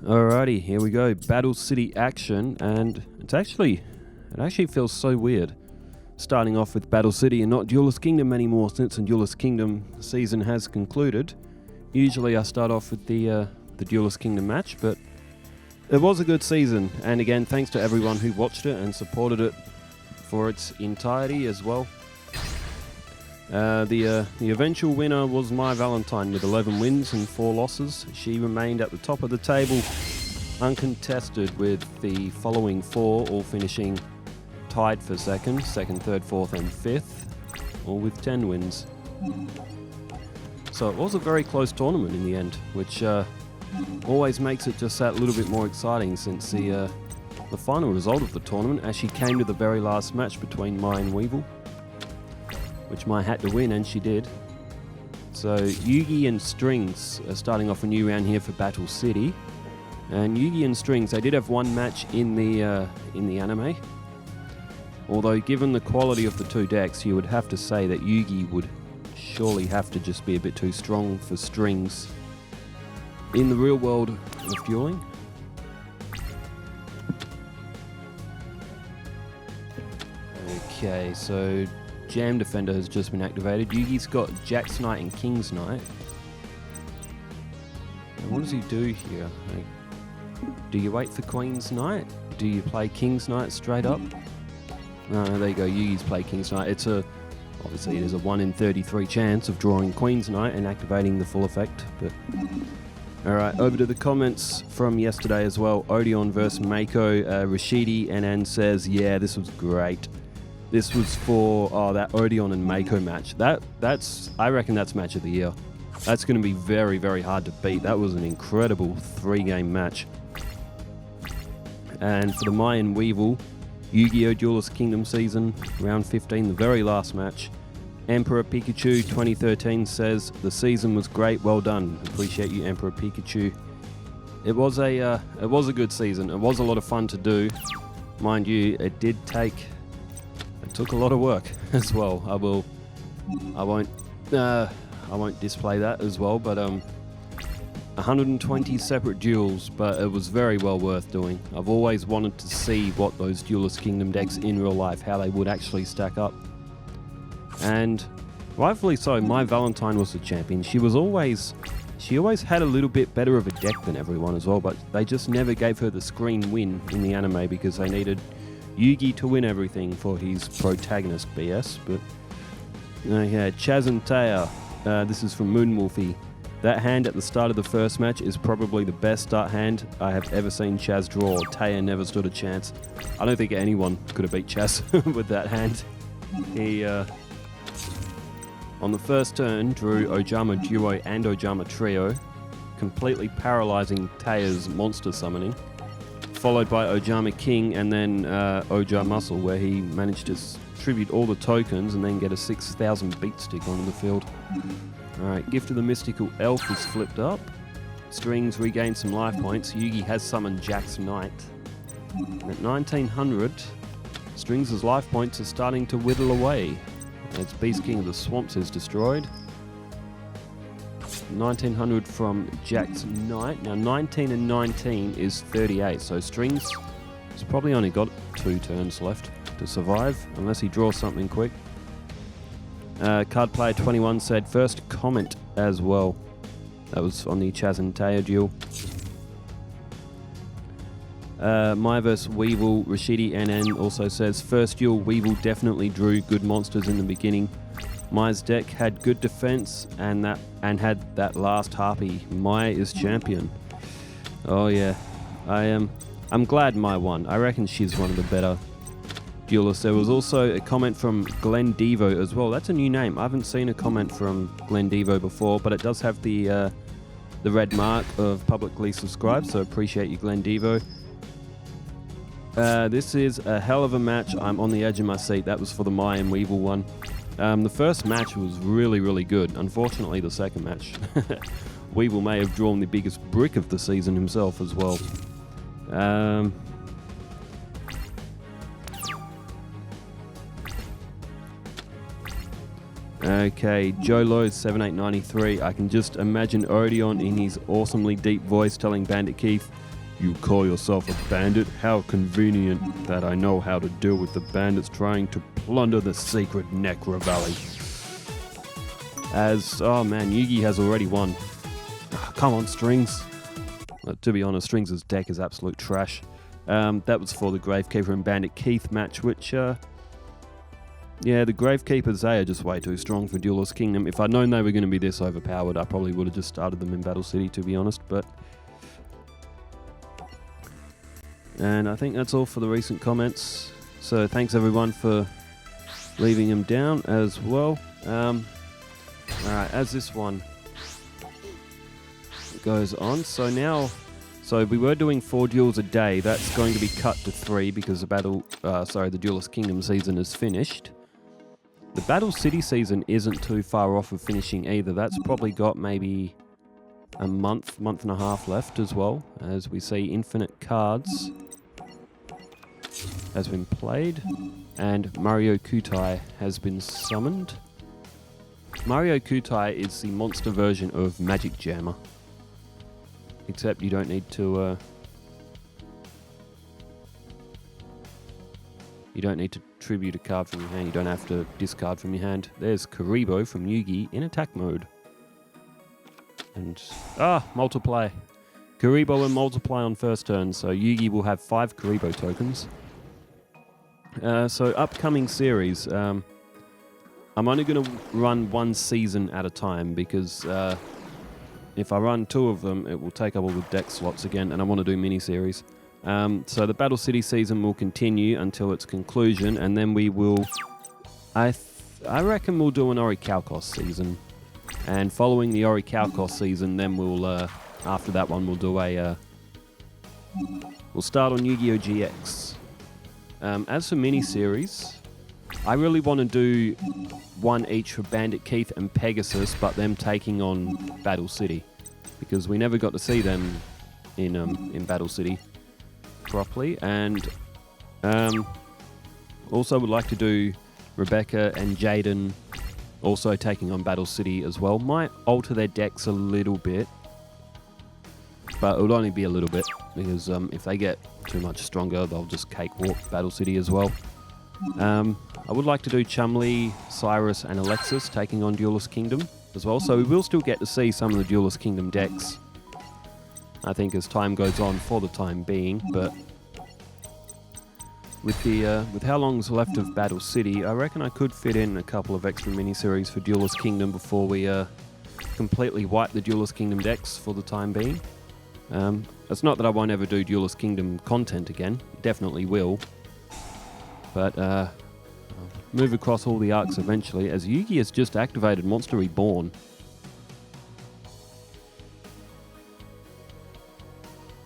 Alrighty, here we go. Battle City action, and it actually feels so weird starting off with Battle City and not Duelist Kingdom anymore, since the Duelist Kingdom season has concluded. Usually I start off with the Duelist Kingdom match, but it was a good season, and again, thanks to everyone who watched it and supported it for its entirety as well. The eventual winner was My Valentine with 11 wins and 4 losses. She remained at the top of the table, uncontested, with the following 4 all finishing tied for second, third, fourth and fifth, all with 10 wins. So it was a very close tournament in the end, which always makes it just that little bit more exciting, since the final result of the tournament actually came to the very last match between Mai and Weevil, which Mai had to win, and she did. So Yugi and Strings are starting off a new round here for Battle City. And Yugi and Strings, they did have one match in the anime. Although given the quality of the two decks, you would have to say that Yugi would surely have to just be a bit too strong for Strings in the real world of dueling. Okay, so Jam Defender has just been activated. Yugi's got Jack's Knight and King's Knight. And what does he do here? Like, do you wait for Queen's Knight? Do you play King's Knight straight up? No, there you go. Yugi's play King's Knight. Obviously there's a 1 in 33 chance of drawing Queen's Knight and activating the full effect. But alright, over to the comments from yesterday as well. Odeon versus Mako. Rashidi NN says, yeah, this was great. This was for that Odeon and Mako match. I reckon that's match of the year. That's going to be very, very hard to beat. That was an incredible 3-game match. And for the Mai and Weevil, Yu-Gi-Oh! Duelist Kingdom Season, round 15, the very last match. Emperor Pikachu 2013 says, the season was great, well done. Appreciate you, Emperor Pikachu. It was a good season. It was a lot of fun to do. Mind you, it took a lot of work as well. I won't display that as well, but 120 separate duels, but it was very well worth doing. I've always wanted to see what those Duelist Kingdom decks in real life, how they would actually stack up. And rightfully so, My Valentine was the champion. She always had a little bit better of a deck than everyone as well, but they just never gave her the screen win in the anime because they needed Yugi to win everything for his protagonist BS. But yeah, Chaz and Taya, this is from Moonwolfie. That hand at the start of the first match is probably the best start hand I have ever seen Chaz draw. Taya never stood a chance. I don't think anyone could have beat Chaz with that hand. He, on the first turn, drew Ojama Duo and Ojama Trio, completely paralyzing Taya's monster summoning, followed by Ojama King and then Oja Muscle, where he managed to tribute all the tokens and then get a 6,000 beat stick onto the field. Alright, Gift of the Mystical Elf is flipped up. Strings regain some life points. Yugi has summoned Jack's Knight. At 1900, Strings' life points are starting to whittle away as Beast King of the Swamps is destroyed. 1900 from Jack's Knight. Now 19 and 19 is 38, so Strings has probably only got 2 turns left to survive, unless he draws something quick. Card Player 21 said, first comment as well. That was on the Chaz and Taya duel. Mai vs Weevil, Rashidi NN also says, first duel, Weevil definitely drew good monsters in the beginning. Mai's deck had good defense and had that last harpy. Mai is champion. Oh yeah, I'm glad Mai won. I reckon she's one of the better duelists. There was also a comment from Glenn Devo as well. That's a new name. I haven't seen a comment from Glenn Devo before, but it does have the red mark of publicly subscribed, so appreciate you, Glenn Devo. This is a hell of a match. I'm on the edge of my seat. That was for the Mai and Weevil one. The first match was really, really good. Unfortunately, the second match, Weevil may have drawn the biggest brick of the season himself as well. Okay, Joe Lowe's 7893. I can just imagine Odeon in his awesomely deep voice telling Bandit Keith, You call yourself a bandit? How convenient that I know how to deal with the bandits trying to plunder the sacred Necra Valley. Oh man, Yugi has already won. Oh, come on, Strings. To be honest, Strings' deck is absolute trash. That was for the Gravekeeper and Bandit Keith match, which, yeah, the Gravekeepers, they are just way too strong for Duelist Kingdom. If I'd known they were going to be this overpowered, I probably would have just started them in Battle City, to be honest, but... And I think that's all for the recent comments. So thanks everyone for leaving them down as well. Alright, as this one goes on, so we were doing 4 duels a day. That's going to be cut to 3 because the Duelist Kingdom season is finished. The Battle City season isn't too far off of finishing either. That's probably got maybe a month and a half left as well, as we see Infinite Cards has been played and Mario Kutai has been summoned. Mario Kutai is the monster version of Magic Jammer, except you don't need to tribute a card from your hand. You don't have to discard from your hand. There's Karibo from Yugi in attack mode. And multiply. Karibo and multiply on first turn, so Yugi will have 5 Karibo tokens. So upcoming series, I'm only going to run 1 season at a time because if I run 2 of them, it will take up all the deck slots again, and I want to do mini-series. So the Battle City season will continue until its conclusion, and then we will... I reckon we'll do an Orichalcos season. And following the Orichalcos season, then we'll... after that one, we'll do a... we'll start on Yu-Gi-Oh! GX. As for mini-series, I really want to do 1 each for Bandit Keith and Pegasus, but them taking on Battle City, because we never got to see them in Battle City properly. And also would like to do Rebecca and Jaden also taking on Battle City as well. Might alter their decks a little bit, but it would only be a little bit, because if they get too much stronger, they'll just cakewalk Battle City as well. I would like to do Chumley, Cyrus, and Alexis taking on Duelist Kingdom as well, so we will still get to see some of the Duelist Kingdom decks, I think, as time goes on for the time being. But with how long's left of Battle City, I reckon I could fit in a couple of extra miniseries for Duelist Kingdom before we completely wipe the Duelist Kingdom decks for the time being. It's not that I won't ever do Duelist Kingdom content again, definitely will, but I'll move across all the arcs eventually, as Yugi has just activated Monster Reborn.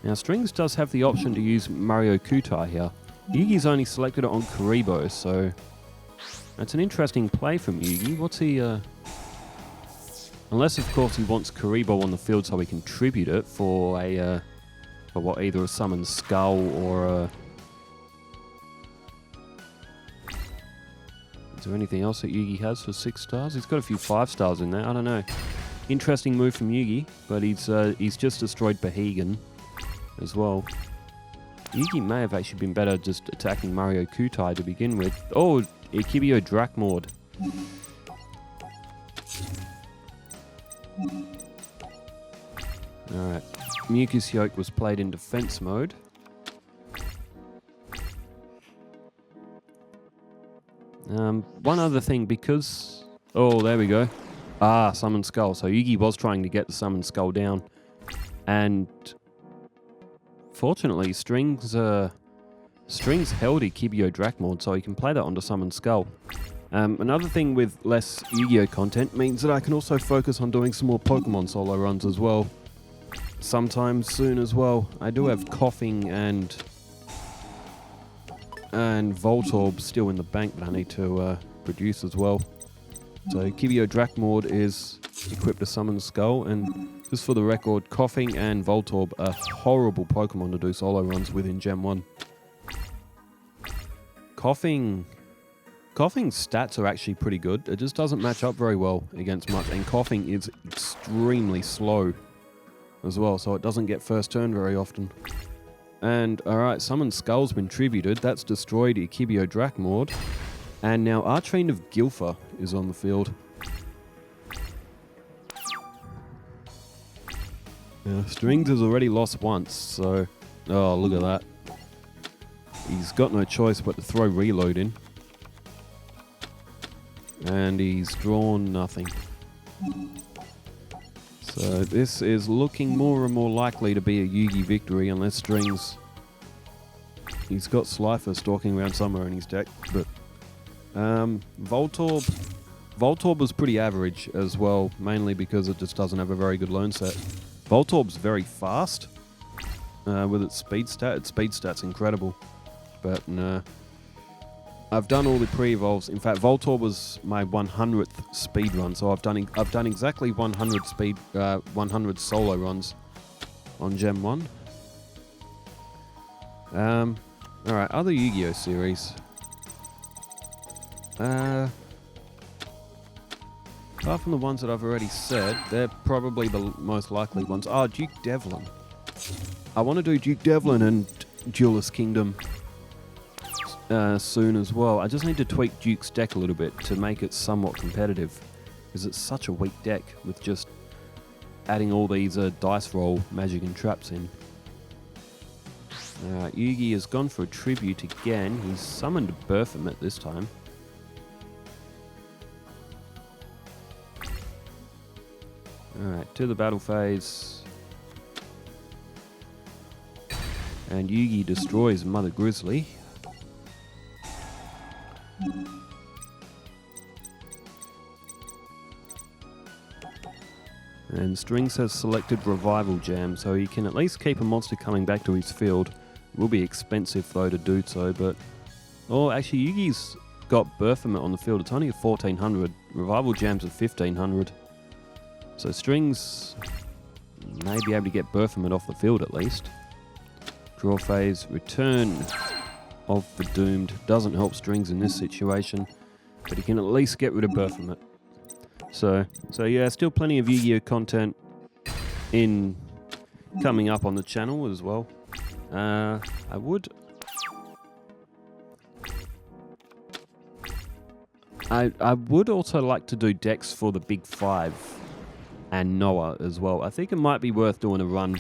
Now Strings does have the option to use Mario Kutai here. Yugi's only selected it on Karibo, so that's an interesting play from Yugi. What's he... Unless, of course, he wants Karibo on the field so he can tribute it for a... for either a Summoned Skull or a... Is there anything else that Yugi has for 6 stars? He's got a few 5 stars in there, I don't know. Interesting move from Yugi, but he's just destroyed Bahegan as well. Yugi may have actually been better just attacking Mario Kutai to begin with. Oh, Yugioh Drakmord. Alright, Mucus Yoke was played in defense mode. One other thing, because... Oh, there we go. Summoned Skull. So Yugi was trying to get the Summoned Skull down. And... Fortunately, Strings held Yugioh Drakmord, so he can play that onto Summoned Skull. Another thing with less Yu-Gi-Oh content means that I can also focus on doing some more Pokemon solo runs as well. Sometime soon as well. I do have Coughing and Voltorb still in the bank that I need to produce as well. So Yugioh Drakmord is equipped to Summon Skull, and just for the record, Coughing and Voltorb are horrible Pokemon to do solo runs with in Gen 1. Coughing's stats are actually pretty good. It just doesn't match up very well against much, and Coughing is extremely slow as well, so it doesn't get first turn very often. And alright, Summon Skull's been tributed. That's destroyed Yugioh Drakmord. And now Archfiend of Gilfa is on the field. Strings has already lost once, so... Oh, look at that. He's got no choice but to throw reload in. And he's drawn nothing. So this is looking more and more likely to be a Yugi victory unless Strings... He's got Slifer stalking around somewhere in his deck, but... Voltorb was pretty average as well, mainly because it just doesn't have a very good lone set. Voltorb's very fast with its speed stat. Its speed stat's incredible. But no. I've done all the pre-evolves. In fact, Voltorb was my 100th speed run, so I've done exactly 100 solo runs on Gem 1. Alright, other Yu-Gi-Oh series. Apart from the ones that I've already said, they're probably the most likely ones. Oh, Duke Devlin. I want to do Duke Devlin and Duelist Kingdom soon as well. I just need to tweak Duke's deck a little bit to make it somewhat competitive, because it's such a weak deck with just adding all these dice roll magic and traps in. Yugi has gone for a tribute again. He's summoned Baphomet this time. Alright, to the battle phase. And Yugi destroys Mother Grizzly. And Strings has selected Revival Jam, so he can at least keep a monster coming back to his field. It will be expensive though to do so, but... Oh, actually Yugi's got Baphomet on the field. It's only a 1400. Revival Jam's a 1500. So Strings may be able to get Baphomet off the field at least. Draw phase, return of the Doomed. Doesn't help Strings in this situation, but he can at least get rid of Baphomet. So yeah, still plenty of Yu-Gi-Oh content coming up on the channel as well. I would also like to do decks for the Big Five and Noah as well. I think it might be worth doing a run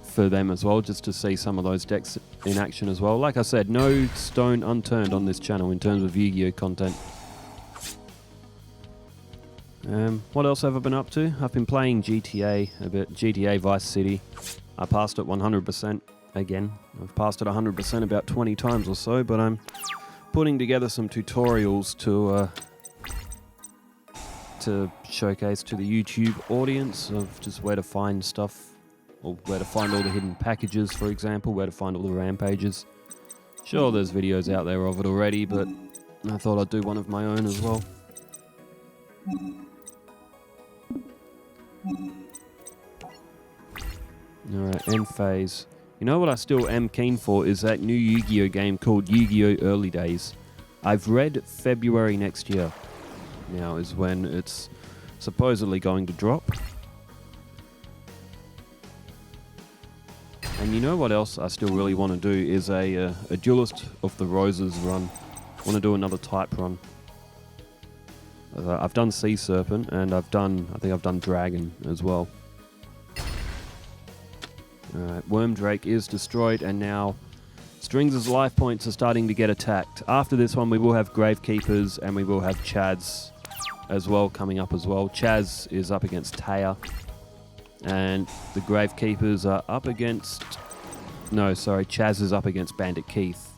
for them as well, just to see some of those decks in action as well. Like I said, no stone unturned on this channel in terms of Yu-Gi-Oh content. What else have I been up to? I've been playing GTA a bit, GTA Vice City. I passed it 100% again. I've passed it 100% about 20 times or so, but I'm putting together some tutorials to showcase to the YouTube audience of just where to find stuff, or where to find all the hidden packages, for example, where to find all the rampages. Sure, there's videos out there of it already, but I thought I'd do one of my own as well. Alright, end phase. You know what I still am keen for is that new Yu-Gi-Oh game called Yu-Gi-Oh Early Days. I've read February next year now is when it's supposedly going to drop. And you know what else I still really want to do is a Duelist of the Roses run. I want to do another type run. I've done Sea Serpent and I think I've done Dragon as well. Alright, Wormdrake is destroyed, and now Strings' life points are starting to get attacked. After this one we will have Gravekeepers and we will have Chads as well coming up as well. Chaz is up against Taya, and the Gravekeepers are up against... No, sorry, Chaz is up against Bandit Keith.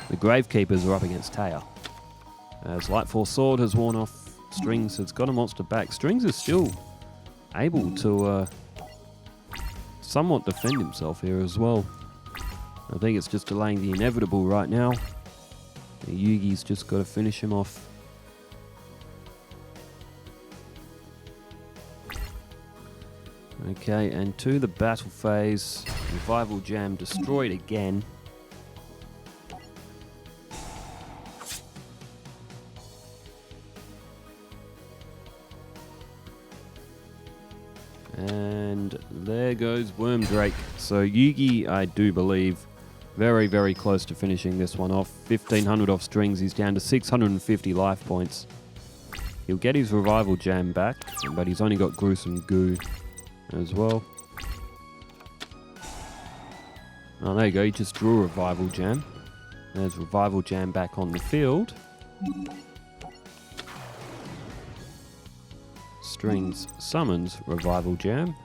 The Gravekeepers are up against Taya. As Lightfall Sword has worn off, Strings has got a monster back. Strings is still able to somewhat defend himself here as well. I think it's just delaying the inevitable right now. Yugi's just got to finish him off. Okay, and to the battle phase. Revival Jam destroyed again. And there goes Worm Drake. So Yugi, I do believe, very, very close to finishing this one off. 1500 off strings. He's down to 650 life points. He'll get his Revival Jam back, but he's only got Gruesome Goo as well. Oh, there you go. He just drew Revival Jam. There's Revival Jam back on the field. Strings summons Revival Jam.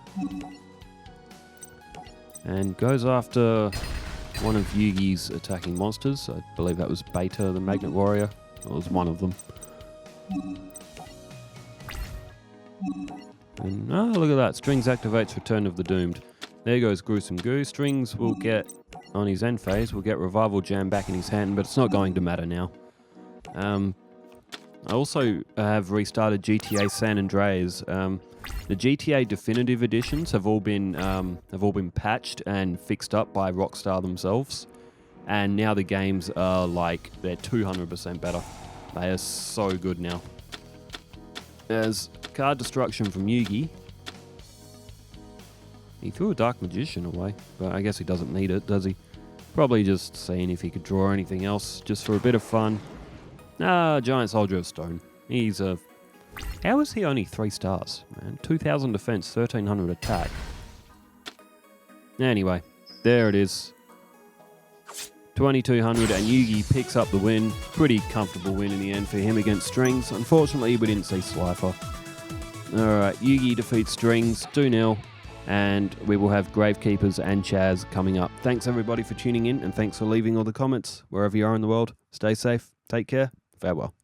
And goes after one of Yugi's attacking monsters. I believe that was Beta, the Magnet Warrior. It was one of them. And, oh, look at that. Strings activates Return of the Doomed. There goes Gruesome Goo. Strings will get, on his end phase, will get Revival Jam back in his hand, but it's not going to matter now. I also have restarted GTA San Andreas. The GTA Definitive Editions have all been patched and fixed up by Rockstar themselves, and now the games are like, they're 200% better. They are so good now. There's card destruction from Yugi. He threw a Dark Magician away, but I guess he doesn't need it, does he? Probably just seeing if he could draw anything else, just for a bit of fun. Giant Soldier of Stone. He's a... How is he only 3 stars, man? 2000 defense, 1300 attack. Anyway, there it is. 2200, and Yugi picks up the win. Pretty comfortable win in the end for him against Strings. Unfortunately, we didn't see Slifer. Alright, Yugi defeats Strings 2-0, and we will have Gravekeepers and Chaz coming up. Thanks everybody for tuning in, and thanks for leaving all the comments wherever you are in the world. Stay safe, take care, farewell.